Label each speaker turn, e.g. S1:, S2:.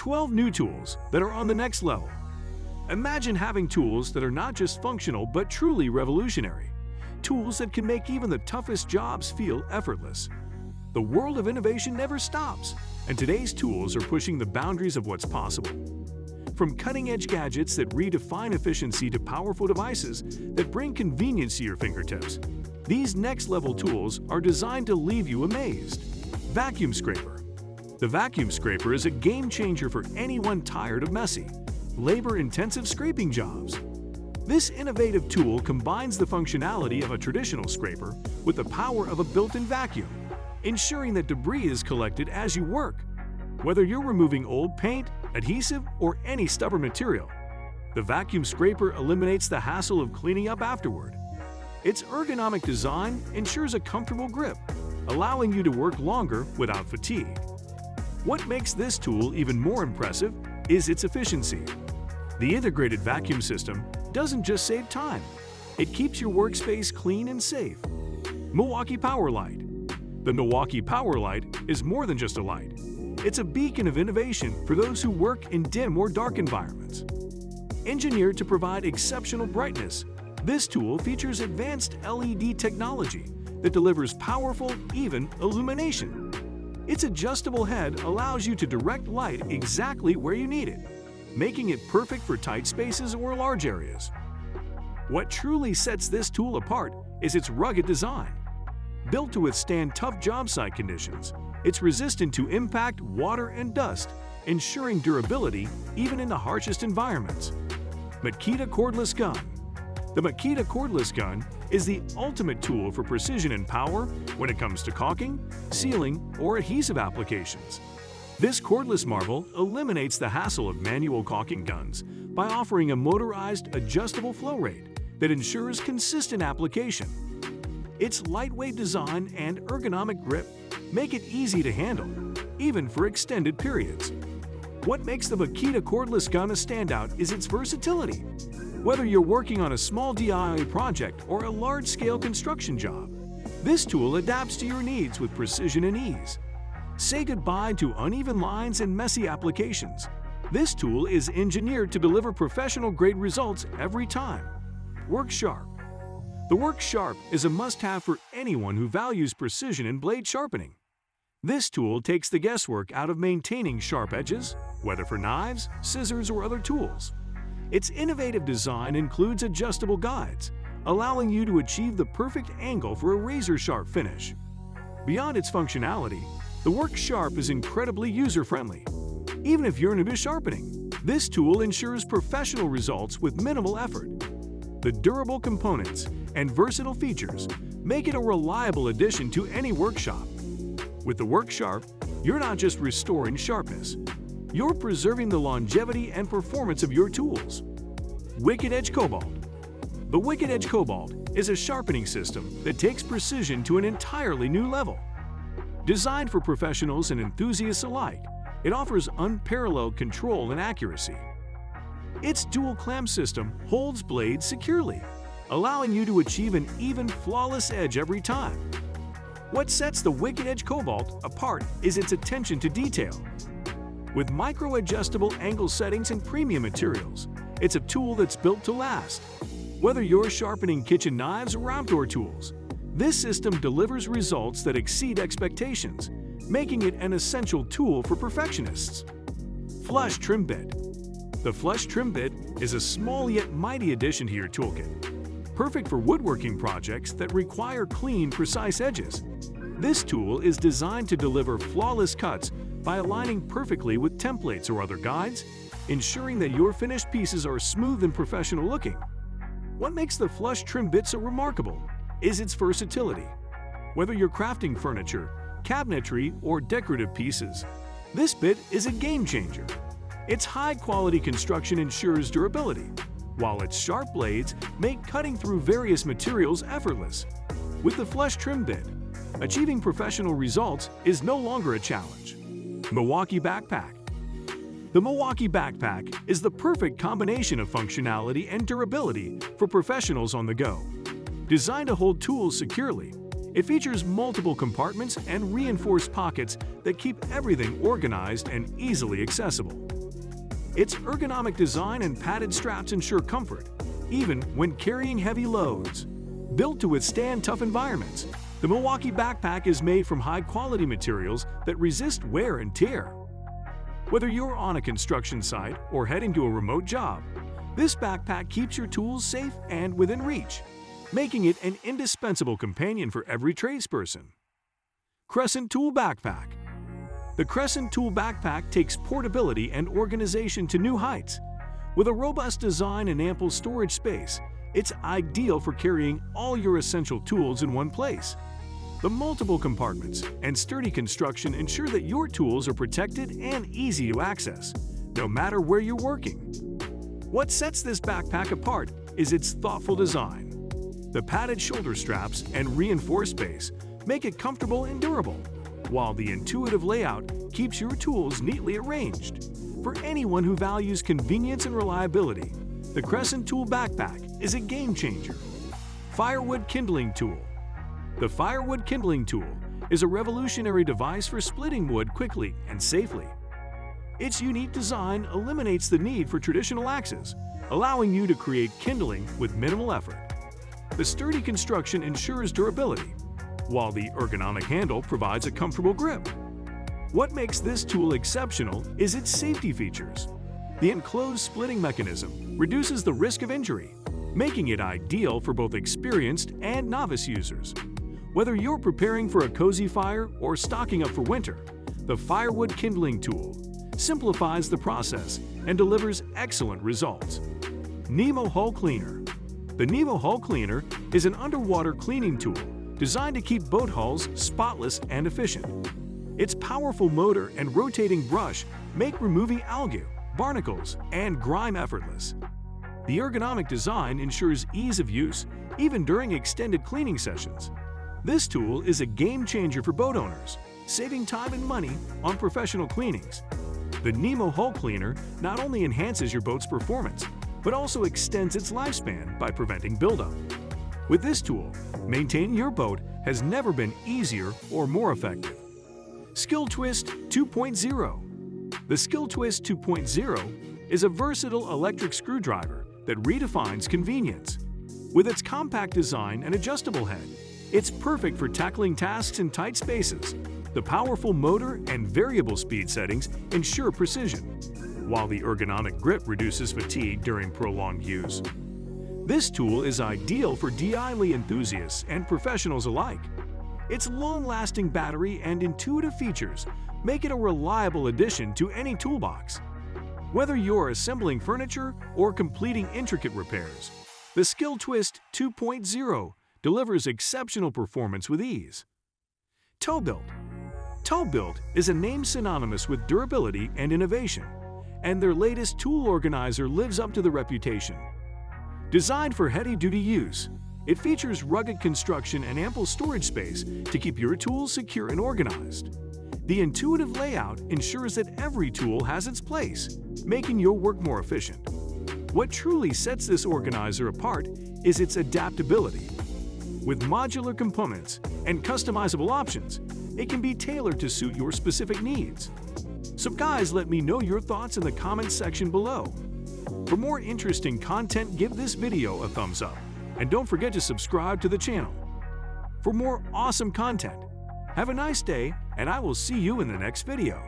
S1: 12 new tools that are on the next level. Imagine having tools that are not just functional but truly revolutionary. Tools that can make even the toughest jobs feel effortless. The world of innovation never stops, and today's tools are pushing the boundaries of what's possible. From cutting-edge gadgets that redefine efficiency to powerful devices that bring convenience to your fingertips, these next-level tools are designed to leave you amazed. Vacuum scraper. The vacuum scraper is a game-changer for anyone tired of messy, labor-intensive scraping jobs. This innovative tool combines the functionality of a traditional scraper with the power of a built-in vacuum, ensuring that debris is collected as you work. Whether you're removing old paint, adhesive, or any stubborn material, the vacuum scraper eliminates the hassle of cleaning up afterward. Its ergonomic design ensures a comfortable grip, allowing you to work longer without fatigue. What makes this tool even more impressive is its efficiency. The integrated vacuum system doesn't just save time, it keeps your workspace clean and safe. Milwaukee Power Light. The Milwaukee Power Light is more than just a light. It's a beacon of innovation for those who work in dim or dark environments. Engineered to provide exceptional brightness, this tool features advanced LED technology that delivers powerful, even illumination. Its adjustable head allows you to direct light exactly where you need it, making it perfect for tight spaces or large areas. What truly sets this tool apart is its rugged design. Built to withstand tough job site conditions, it's resistant to impact, water, and dust, ensuring durability even in the harshest environments. Makita Cordless Gun. The Makita Cordless Gun is the ultimate tool for precision and power when it comes to caulking, sealing, or adhesive applications. This cordless marvel eliminates the hassle of manual caulking guns by offering a motorized, adjustable flow rate that ensures consistent application. Its lightweight design and ergonomic grip make it easy to handle, even for extended periods. What makes the Makita Cordless Gun a standout is its versatility. Whether you're working on a small DIY project or a large-scale construction job, this tool adapts to your needs with precision and ease. Say goodbye to uneven lines and messy applications. This tool is engineered to deliver professional-grade results every time. Work Sharp. The Work Sharp is a must-have for anyone who values precision in blade sharpening. This tool takes the guesswork out of maintaining sharp edges, whether for knives, scissors, or other tools. Its innovative design includes adjustable guides, allowing you to achieve the perfect angle for a razor-sharp finish. Beyond its functionality, the Work Sharp is incredibly user-friendly. Even if you're new to sharpening, this tool ensures professional results with minimal effort. The durable components and versatile features make it a reliable addition to any workshop. With the Work Sharp, you're not just restoring sharpness, you're preserving the longevity and performance of your tools. Wicked Edge Cobalt. The Wicked Edge Cobalt is a sharpening system that takes precision to an entirely new level. Designed for professionals and enthusiasts alike, it offers unparalleled control and accuracy. Its dual clamp system holds blades securely, allowing you to achieve an even, flawless edge every time. What sets the Wicked Edge Cobalt apart is its attention to detail. With micro-adjustable angle settings and premium materials, it's a tool that's built to last. Whether you're sharpening kitchen knives or outdoor tools, this system delivers results that exceed expectations, making it an essential tool for perfectionists. Flush Trim Bit. The Flush Trim Bit is a small yet mighty addition to your toolkit, perfect for woodworking projects that require clean, precise edges. This tool is designed to deliver flawless cuts by aligning perfectly with templates or other guides, ensuring that your finished pieces are smooth and professional looking. What makes the Flush Trim Bit so remarkable is its versatility. Whether you're crafting furniture, cabinetry, or decorative pieces, this bit is a game changer. Its high-quality construction ensures durability, while its sharp blades make cutting through various materials effortless. With the Flush Trim Bit, achieving professional results is no longer a challenge. Milwaukee Backpack. The Milwaukee Backpack is the perfect combination of functionality and durability for professionals on the go. Designed to hold tools securely, it features multiple compartments and reinforced pockets that keep everything organized and easily accessible. Its ergonomic design and padded straps ensure comfort, even when carrying heavy loads. Built to withstand tough environments, the Milwaukee backpack is made from high-quality materials that resist wear and tear. Whether you're on a construction site or heading to a remote job, this backpack keeps your tools safe and within reach, making it an indispensable companion for every tradesperson. Crescent Tool Backpack. The Crescent Tool Backpack takes portability and organization to new heights. With a robust design and ample storage space, it's ideal for carrying all your essential tools in one place. The multiple compartments and sturdy construction ensure that your tools are protected and easy to access, no matter where you're working. What sets this backpack apart is its thoughtful design. The padded shoulder straps and reinforced base make it comfortable and durable, while the intuitive layout keeps your tools neatly arranged. For anyone who values convenience and reliability, the Crescent Tool Backpack is a game changer. Firewood Kindling Tool. The Firewood Kindling Tool is a revolutionary device for splitting wood quickly and safely. Its unique design eliminates the need for traditional axes, allowing you to create kindling with minimal effort. The sturdy construction ensures durability, while the ergonomic handle provides a comfortable grip. What makes this tool exceptional is its safety features. The enclosed splitting mechanism reduces the risk of injury, making it ideal for both experienced and novice users. Whether you're preparing for a cozy fire or stocking up for winter, the Firewood Kindling Tool simplifies the process and delivers excellent results. Nemo Hull Cleaner. The Nemo Hull Cleaner is an underwater cleaning tool designed to keep boat hulls spotless and efficient. Its powerful motor and rotating brush make removing algae, barnacles, and grime effortless. The ergonomic design ensures ease of use even during extended cleaning sessions. This tool is a game changer for boat owners, saving time and money on professional cleanings. The Nemo Hull Cleaner not only enhances your boat's performance, but also extends its lifespan by preventing buildup. With this tool, maintaining your boat has never been easier or more effective. Skill Twist 2.0. The Skill Twist 2.0 is a versatile electric screwdriver that redefines convenience. With its compact design and adjustable head, it's perfect for tackling tasks in tight spaces. The powerful motor and variable speed settings ensure precision, while the ergonomic grip reduces fatigue during prolonged use. This tool is ideal for DIY enthusiasts and professionals alike. Its long-lasting battery and intuitive features make it a reliable addition to any toolbox. Whether you're assembling furniture or completing intricate repairs, the Skill Twist 2.0 delivers exceptional performance with ease. Toe-Built. Toe-Built is a name synonymous with durability and innovation, and their latest tool organizer lives up to the reputation. Designed for heavy-duty use, it features rugged construction and ample storage space to keep your tools secure and organized. The intuitive layout ensures that every tool has its place, making your work more efficient. What truly sets this organizer apart is its adaptability. With modular components and customizable options, it can be tailored to suit your specific needs. So guys, let me know your thoughts in the comments section below. For more interesting content, give this video a thumbs up, and don't forget to subscribe to the channel. For more awesome content, have a nice day, and I will see you in the next video.